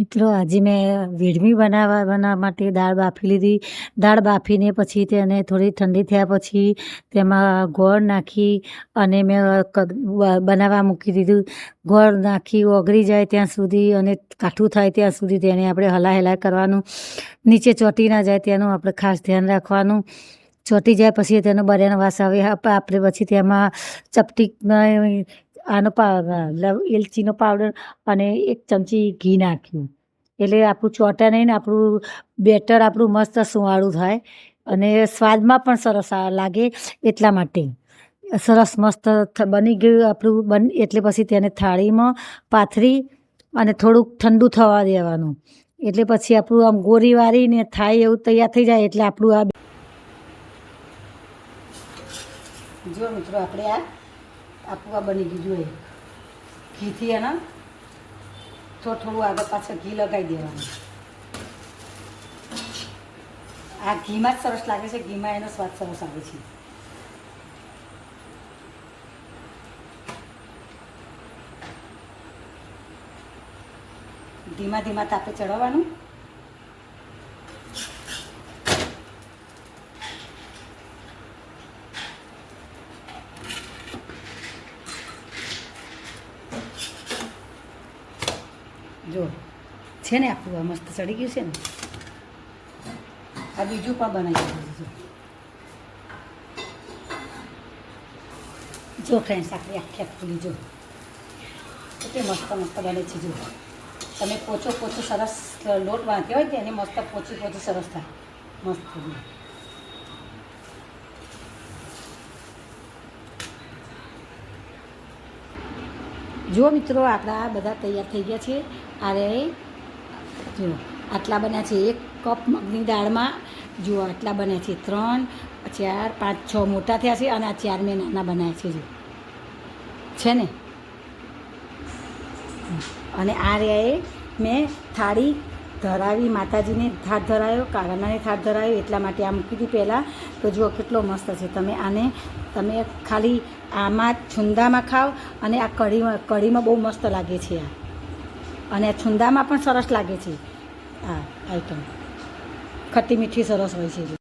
મિત્રો આજે મેં વેડમી બનાવવા માટે દાળ બાફી લીધી. દાળ બાફીને પછી તેને થોડી ઠંડી થયા પછી તેમાં ગોળ નાખી અને મેં બનાવવા મૂકી દીધું. ગોળ નાખી ઓગળી જાય ત્યાં સુધી અને કાઠું થાય ત્યાં સુધી તેને આપણે હલાય કરવાનું. નીચે ચોંટી ના જાય તેનું આપણે ખાસ ધ્યાન રાખવાનું. ચોંટી જાય પછી તેનો બળ્યાનો વાસ આવે આપણે પછી તેમાં ચપટી આનો એલચીનો પાવડર અને 1 ચમચી ઘી નાખ્યું. એટલે આપણું ચોંટે નહીં ને આપણું બેટર આપણું મસ્ત સુવાળું થાય અને સ્વાદમાં પણ સરસ લાગે. એટલા માટે સરસ મસ્ત બની ગયું આપણું એટલે પછી તેને થાળીમાં પાથરી અને થોડુંક ઠંડુ થવા દેવાનું. એટલે પછી આપણું આમ ગોરી વાળીને થાય એવું તૈયાર થઈ જાય. એટલે આપણું આ જો મિત્રો આપણે આપણું આ બની ગયું જોઈએ. ઘીથી એના થોડું આગળ પાછળ ઘી લગાવી દેવાનું. આ ઘીમાં જ સરસ લાગે છે. ઘીમાં એનો સ્વાદ સરસ આવે છે. ધીમા ધીમા તાપે ચડાવવાનું. જો છે ને આપણું આ મસ્ત ચડી ગયું છે ને. આ બીજું પણ બનાવી દીધું. જો ફ્રેન્ડ્સ આપણે આખી ખુલી જો એટલે મસ્ત મસ્ત બને છે. જો તમે પોચો સરસ લોટ વાંચ્યો હોય તેને મસ્ત પોચી સરસ થાય. મસ્ત જો મિત્રો આપણા બધા તૈયાર થઈ ગયા છે. અરે જો આટલા બન્યા છે. 1 કપ મગની દાળમાં જો આટલા બન્યા છે. 3 4 5 6 મોટા થયા છે અને આ 4 મેં નાના બનાવ્યા છે. જો છે ને. અને આ રહ્યા મેં થાળી ધરાવી, માતાજીને થાળ ધરાવ્યો, કાગળનાને થાળ ધરાવ્યો. એટલા માટે આ મૂકી હતી પહેલાં. તો જુઓ કેટલો મસ્ત છે. તમે ખાલી આમાં છુંદામાં ખાઓ અને આ કઢીમાં બહુ મસ્ત લાગે છે. અને આ છુંદામાં પણ સરસ લાગે છે. આ આઈટમ ખટ્ટી મીઠી સરસ હોય છે.